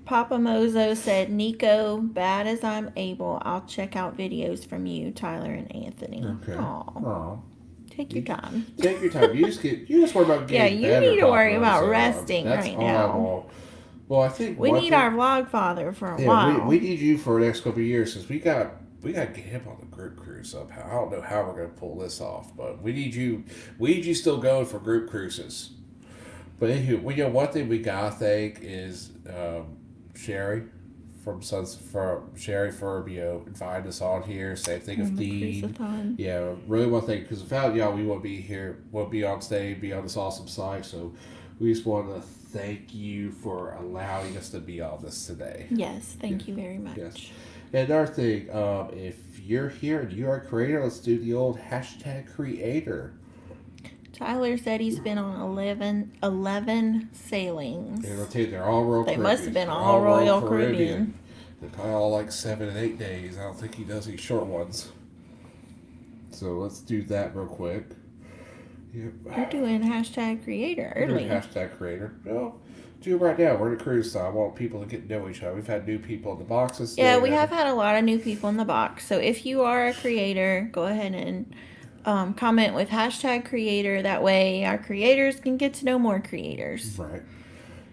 Papa Mozo said, Nico, bad as I'm able, I'll check out videos from you, Tyler and Anthony. Okay. Aww. Take your time. Take your time. You just worry about getting better. You need to worry about resting right now. Well, I think we need our vlogfather for a while. We need you for the next couple of years since we got to get him on the group cruise somehow. I don't know how we're going to pull this off, but we need you. We need you still going for group cruises. But anyway, one thing we got to thank is Sherry from Sherry for inviting us on here. Same thing with Dean. Cruise-A-Thon. Yeah, really want to thank because without y'all, we won't be here. Won't be on stage. Be on this awesome site. So we just want to thank you for allowing us to be on this today. Yes, thank you very much. Yes. And another thing, if you're here and you're a creator, let's do the old #creator. Tyler said he's been on 11 sailings. And I'll tell you, they're all Royal Caribbean. They must have been all Royal Caribbean. They're probably all like 7 and 8 days. I don't think he does any short ones. So let's do that real quick. Yep. We're doing #creator early. #creator. Well, do it right now. We're in a cruise time. I want people to get to know each other. We've had new people in the boxes. Yeah, we have had a lot of new people in the box. So if you are a creator, go ahead and comment with #creator. That way our creators can get to know more creators. Right.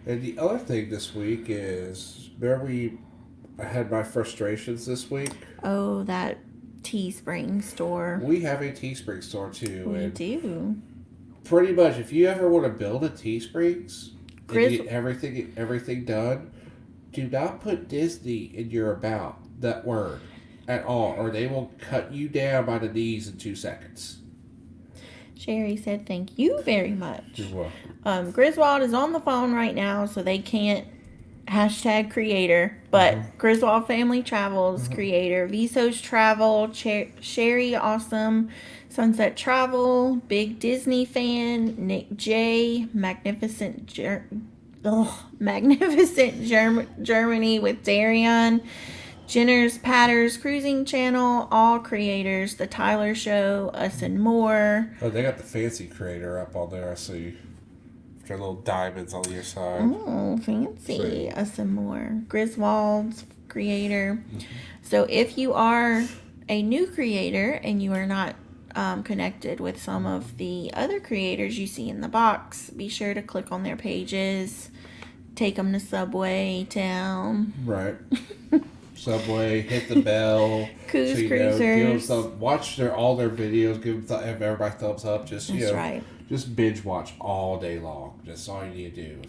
And the other thing this week is, I had my frustrations this week. Oh, that Teespring store. We have a Teespring store too. We do. Pretty much, if you ever want to build a Teesprings and get everything done, do not put Disney in your about that word at all, or they will cut you down by the knees in 2 seconds. Sherry said, "Thank you very much." You're welcome. Griswold is on the phone right now, so they can't hashtag creator, but Griswold Family Travels creator, Visos Travel, Sherry Awesome, Sunset Travel, Big Disney Fan, Nick J, Magnificent Germany with Darian, Jenner's Patters Cruising Channel, all creators, The Tyler Show, Us and More. Oh, they got the fancy creator up on there, I see. Their little diamonds on your side. Oh, fancy. Sweet. Us and More. Griswold's creator. So if you are a new creator and you are not connected with some of the other creators you see in the box, be sure to click on their pages. Take them to Subway Town. Right. Subway, hit the bell. Cruisers. Watch all their videos. Give everybody thumbs up. Just right. Just binge watch all day long. That's all you need to do.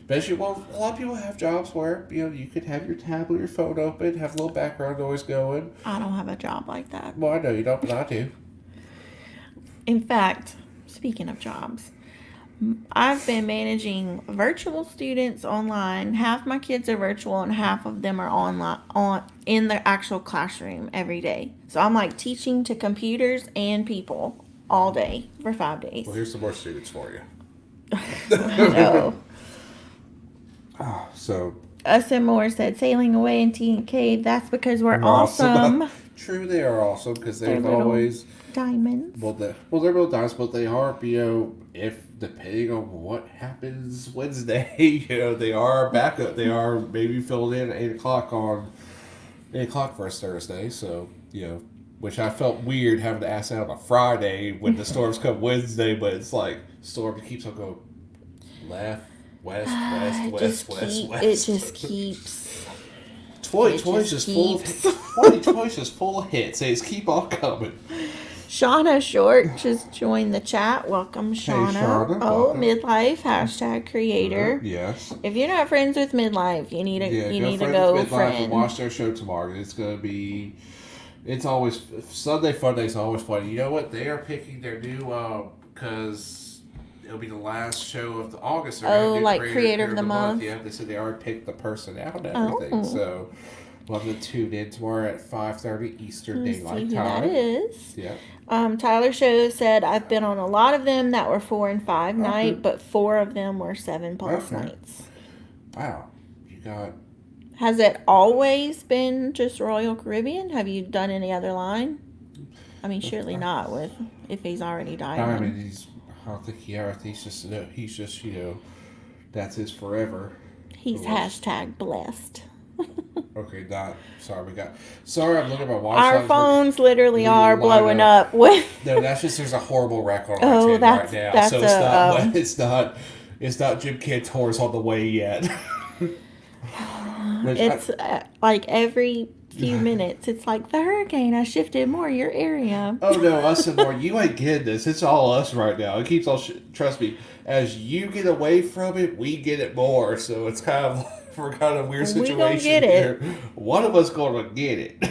Especially, a lot of people have jobs where you could have your tablet, your phone open, have a little background noise going. I don't have a job like that. Well, I know you don't, but I do. In fact, speaking of jobs, I've been managing virtual students online. Half my kids are virtual and half of them are online in the actual classroom every day. So I'm like teaching to computers and people all day for 5 days. Well, here's some more students for you. No. So Us and More said sailing away in tea and cave. That's because we're awesome. True, they are awesome because they've always diamonds. Well, they're little diamonds, but they are, if depending on what happens Wednesday, they are backup. They are maybe filled in at 8:00 on 8:00 first Thursday. So which I felt weird having to ask that on a Friday when the storms come Wednesday, but it's like storm keeps on going left, west, west. It just keeps. 2020's just full. 2020's just full of hits. They just keep on coming. Shauna Short just joined the chat. Welcome, Shauna. Hey, Shauna. Welcome. Midlife hashtag creator. Yes. If you're not friends with Midlife, you need to go friend. And watch their show tomorrow. It's gonna be. It's always Sunday Fun Day is always fun. You know what? They are picking their new because it'll be the last show of August. Like Creator of the Month. Yeah, they said they already picked the person out and everything. So we'll have to tune in tomorrow at 5:30 Eastern Daylight Time. That is. Yeah. Tyler Show said I've been on a lot of them that were 4 and 5 night, but 4 of them were 7+ nights. Wow, you got. Has it always been just Royal Caribbean? Have you done any other line? I mean, surely not if he's already died. I mean, I don't think he ever. He's just that's his forever. He's hashtag blessed. Okay, sorry, I'm looking at my watch. Our phones literally are blowing up with. No, that's just there's a horrible wreck on our right now. So it's not Jim Cantor's on the way yet. It's like every few minutes. It's like the hurricane has shifted more your area. Oh no, Us and More. You ain't getting this. It's all us right now. It keeps on. Trust me. As you get away from it, we get it more. So it's kind of we're kind of weird situation. We gonna get here. One of us gonna get it.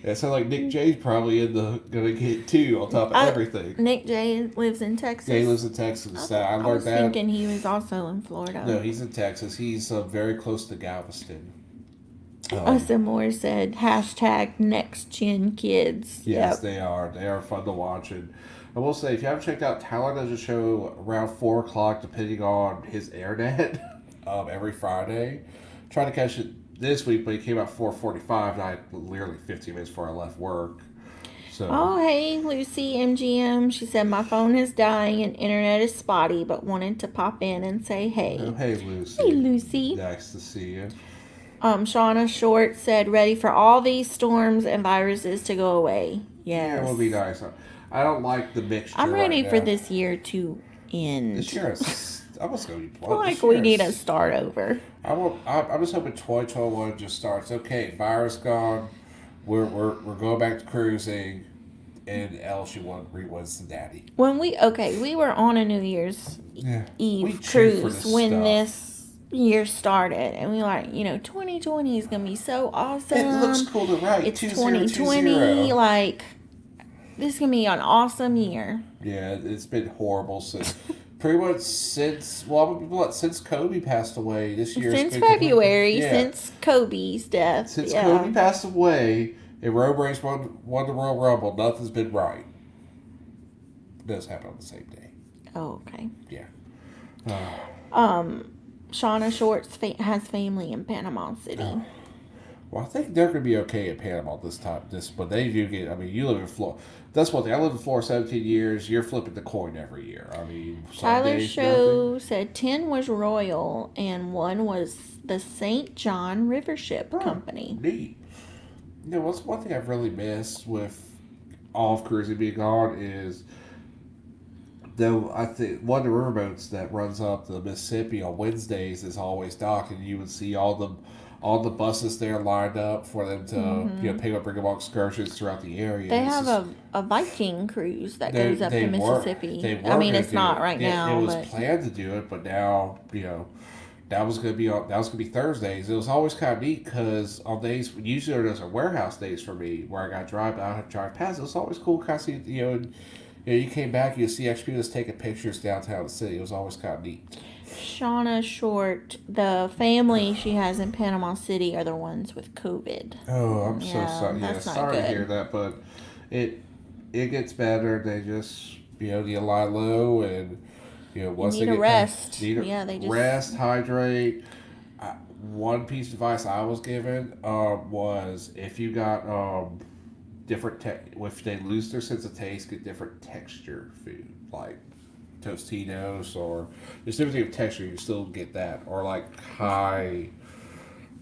It sounds like Nick J's probably gonna get too on top of everything. Nick J lives in Texas. Yeah, he lives in Texas. I was thinking he was also in Florida. No, he's in Texas. He's very close to Galveston. Us and More said hashtag next gen kids. Yes, they are. They are fun to watch. And I will say, if you haven't checked out, Tyler does a show around 4:00, depending on his internet, every Friday. Trying to catch it this week, but he came out 4:45, and I literally 15 minutes before I left work. So. Oh, hey, Lucy MGM. She said, my phone is dying and internet is spotty, but wanted to pop in and say hey. Oh, hey, Lucy. Hey, Lucy. Nice to see you. Shauna Short said, ready for all these storms and viruses to go away. Yes. Yeah, it will be nice. I don't like the mixture. I'm ready for this year to end. This year is... I was going to be blunt. I feel like we need to start over. I was hoping 2021 just starts. Okay, virus gone. We're going back to cruising, and she re-wins Cincinnati. When we were on a New Year's Eve cruise when this year started, and we were like, 2020 is gonna be so awesome. It looks cool to write. It's 2020, like this is gonna be an awesome year. Yeah, it's been horrible since. pretty much since Kobe passed away this year. Since February, yeah. since Kobe's death. Since Kobe passed away and Road Race won the Royal Rumble, nothing's been right. It does happen on the same day. Oh, okay. Yeah. Shauna Shorts has family in Panama City. Well, I think they're going to be okay in Panama this time. But they do get. I mean, you live in Florida. That's one thing. I lived in Florida 17 years. You're flipping the coin every year. I mean, Tyler's show said 10 was Royal and 1 was the St. John River Ship Company. Neat. You know, what's one thing I've really missed with all of Cruise-A being gone is, though I think one of the riverboats that runs up the Mississippi on Wednesdays is always docked, and you would see all the buses there lined up for them to pick up, bring them on excursions throughout the area. They have a Viking cruise that goes up to Mississippi. I mean, it's not right now. It was planned to do it, but now that was going to be Thursdays. It was always kind of neat because on days usually there's a warehouse days for me where I got to drive out and drive past. It was always cool kind of see you came back, you see extra people taking pictures downtown the city. It was always kind of neat. Shauna Short, the family she has in Panama City are the ones with COVID. Oh, I'm so sorry. That's not sorry good. to hear that, but it gets better. They just need to lie low and once need they a rest. They just rest, hydrate. One piece of advice I was given was if you got if they lose their sense of taste, get different texture food like Tostitos or just different of texture. You still get that, or like high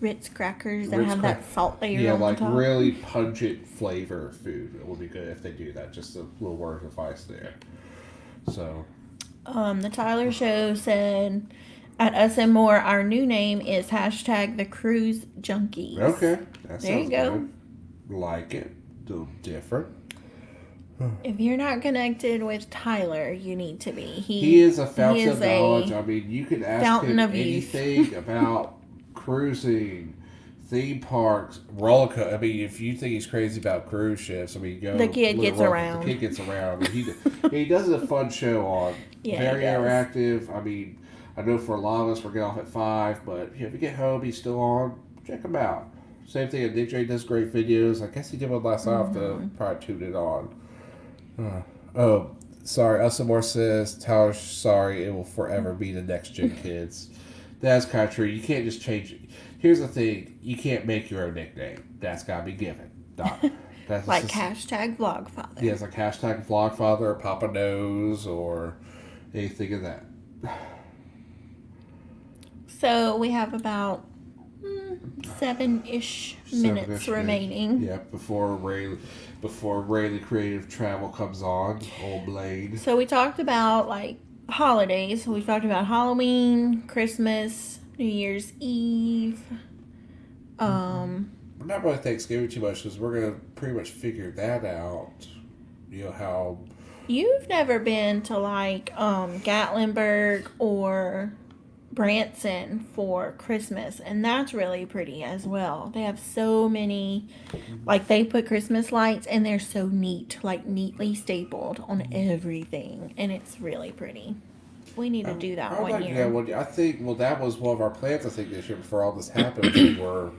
Ritz crackers that have that salt layer. Yeah, on like top. really pungent flavor food. It would be good if they do that. Just a little word of advice there. So, the Tyler Show said at Us and More, our new name is #the Cruise Junkies. Okay, that there you go. Good. Like it. A little different. If you're not connected with Tyler, you need to be. He is a fountain of knowledge. I mean, you can ask him anything about cruising, theme parks, roller coaster. I mean, if you think he's crazy about cruise ships, I mean, go. The kid gets around. The kid gets around. I mean, he does a fun show on. Yeah, very interactive. I mean, I know for a lot of us, we're getting off at 5, but if you get home, he's still on. Check him out. Same thing. Nick J does great videos. I guess he did one last night. I have to probably tune it on. Oh, sorry. Ussamore says, Tyler, sorry, it will forever be the next gen kids. That's kind of true. You can't just change it. Here's the thing. You can't make your own nickname. That's got to be given. That's like #Vlogfather. Yeah, it's like #Vlogfather or Papa Knows or anything of that. So we have about 7-ish minutes remaining. Yeah, before Rayleigh Creative Travel comes on, old Blade. So we talked about like holidays. We talked about Halloween, Christmas, New Year's Eve. We're not really Thanksgiving too much because we're gonna pretty much figure that out. How you've never been to like Gatlinburg or Branson for Christmas, and that's really pretty as well. They have so many, like they put Christmas lights and they're so neat, like neatly stapled on everything, and it's really pretty. We need to do that one year. I think that was one of our plans. I think this year before all this happened, we were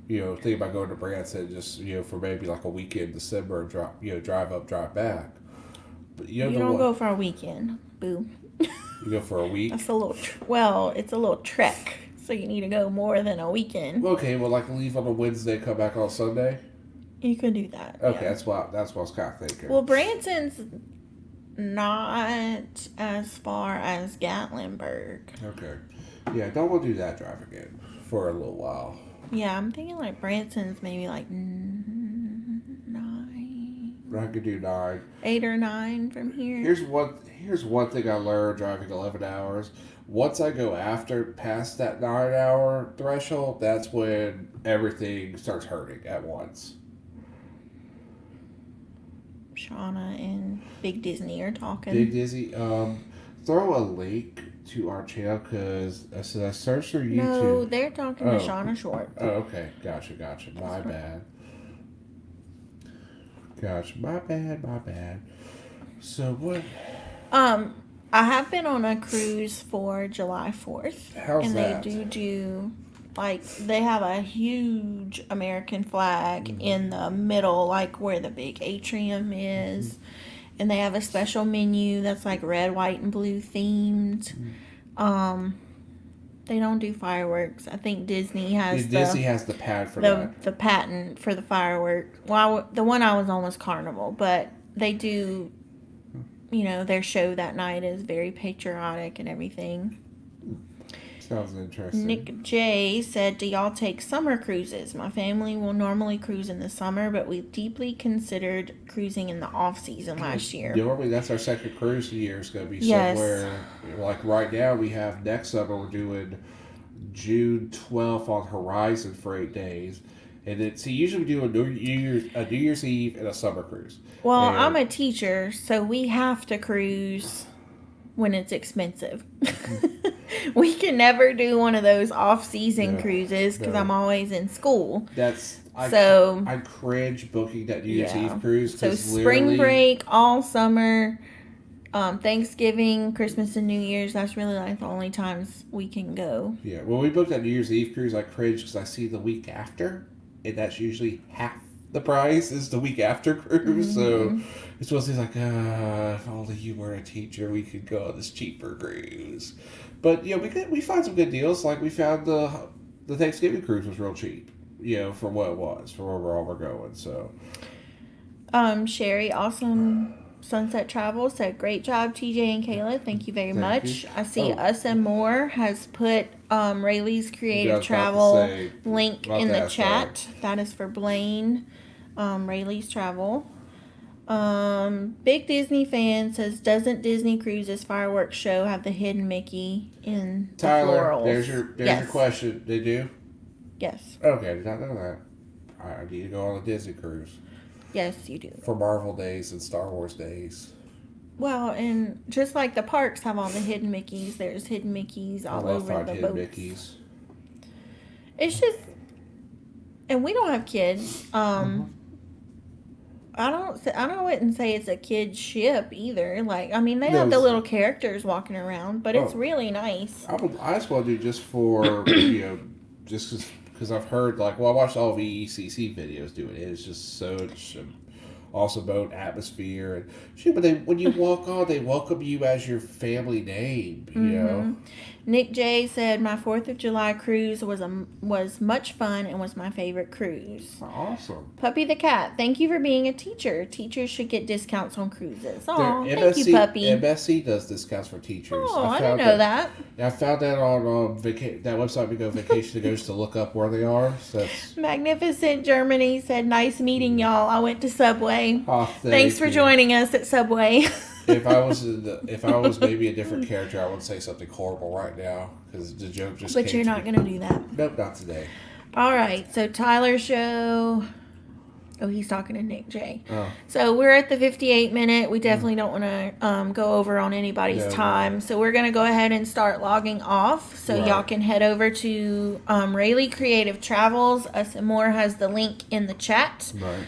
thinking about going to Branson just for maybe like a weekend in December and drive up, drive back. But you don't go for a weekend, boo. You go for a week? That's a little, it's a little trek, so you need to go more than a weekend. Okay, well, like leave on a Wednesday, come back on Sunday? You could do that. Okay, yeah. that's what I was kind of thinking. Well, Branson's not as far as Gatlinburg. Okay. Yeah, don't want to do that drive again for a little while. Yeah, I'm thinking like Branson's maybe like 9. I could do 9. 8 or 9 from here. Here's one thing I learned driving 11 hours. Once I go past that 9-hour threshold, that's when everything starts hurting at once. Shauna and Big Disney are talking. Big Disney, throw a link to our channel because I searched for YouTube. No, they're talking to Shauna Short. Oh, okay. Gotcha. My bad. Gosh, my bad. So what? I have been on a cruise for July 4th. How's and that? They do, like, they have a huge American flag in the middle, like where the big atrium is. And they have a special menu that's like red, white, and blue themed. They don't do fireworks. I think Disney has the pad for that. The patent for the fireworks. Well, the one I was on was Carnival, but they do, their show that night is very patriotic and everything. Sounds interesting. Nick J said, do y'all take summer cruises? My family will normally cruise in the summer, but we deeply considered cruising in the off season last year. Normally, that's our second cruise year. It's going to be somewhere, like right now we have next summer, we're doing June 12th on Horizon for 8 days. And then, usually we do a New Year's Eve and a summer cruise. Well, I'm a teacher, so we have to cruise when it's expensive. We can never do one of those off-season cruises because I'm always in school. I cringe booking that New Year's Eve cruise. So spring break, all summer, Thanksgiving, Christmas, and New Year's, that's really like the only times we can go. Yeah, when we booked that New Year's Eve cruise, I cringe because I see the week after, and that's usually half the price is the week after cruise. So it's supposed to be like, if only you were a teacher, we could go on this cheaper cruise. But we find some good deals. Like we found the Thanksgiving cruise was real cheap, for what it was, for where we're going. So, Sherry, awesome Sunset Travel said, great job, TJ and Kayla. Thank you very much. I see Us and More has put Rayleigh's Creative Travel link in the chat. That is for Blaine. Rayleigh's Travel. Big Disney fan says, doesn't Disney Cruises fireworks show have the hidden Mickey in Tyler, the florals? there's your question. They do? Yes. Okay, did not know that. I need to go on a Disney cruise. Yes, you do. For Marvel days and Star Wars days. Well, and just like the parks have all the hidden Mickeys, there's hidden Mickeys all over the boats. Mickeys. It's just, and we don't have kids. I wouldn't say it's a kid's ship either. Like, I mean, they have the little characters walking around, but it's really nice. I just want to do just for just because I've heard I watched all VECC videos doing it. It's just such an awesome boat atmosphere and but when you walk on, they welcome you as your family name. You know. Nick J said, my 4th of July cruise was much fun and was my favorite cruise. Awesome. Puppy the Cat, thank you for being a teacher. Teachers should get discounts on cruises. Oh, thank you, Puppy. MSC does discounts for teachers. Oh, I didn't know that. I found that on that website we go vacation to goes to look up where they are. So Magnificent Germany said, nice meeting y'all. I went to Subway. Oh, Thanks for joining us at Subway. If I was maybe a different character, I would say something horrible right now because the joke just. But you're not gonna do that. Nope, not today. All right, so Tyler's show. Oh, he's talking to Nick J. Oh. So we're at the 58-minute. We definitely don't want to go over on anybody's time. So we're gonna go ahead and start logging off. So y'all can head over to Rayleigh Creative Travels. Us and More has the link in the chat. Right.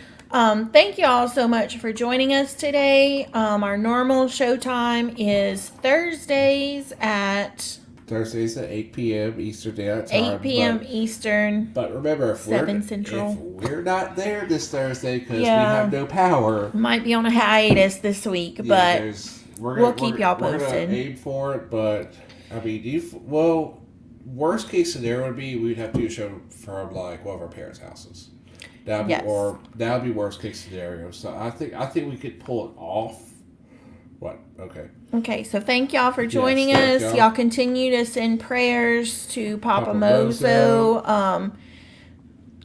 Thank you all so much for joining us today. Our normal show time is Thursdays at 8 p.m. Eastern Daylight Time. 8 p.m. Eastern. But remember, if 7 Central. If we're not there this Thursday because we have no power. Might be on a hiatus this week, but we'll keep y'all posted. We're going to aim for it, but I mean, worst case scenario would be we'd have to do a show from one of our parents' houses. That would be worst case scenario. So I think we could pull it off. What? Okay. Okay, so thank y'all for joining us. Y'all continue to send prayers to Papa Mozo.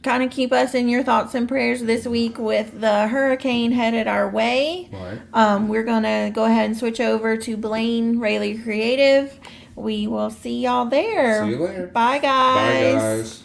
Kind of keep us in your thoughts and prayers this week with the hurricane headed our way. Right. We're going to go ahead and switch over to Blaine Rayleigh Creative. We will see y'all there. See you later. Bye, guys. Bye, guys.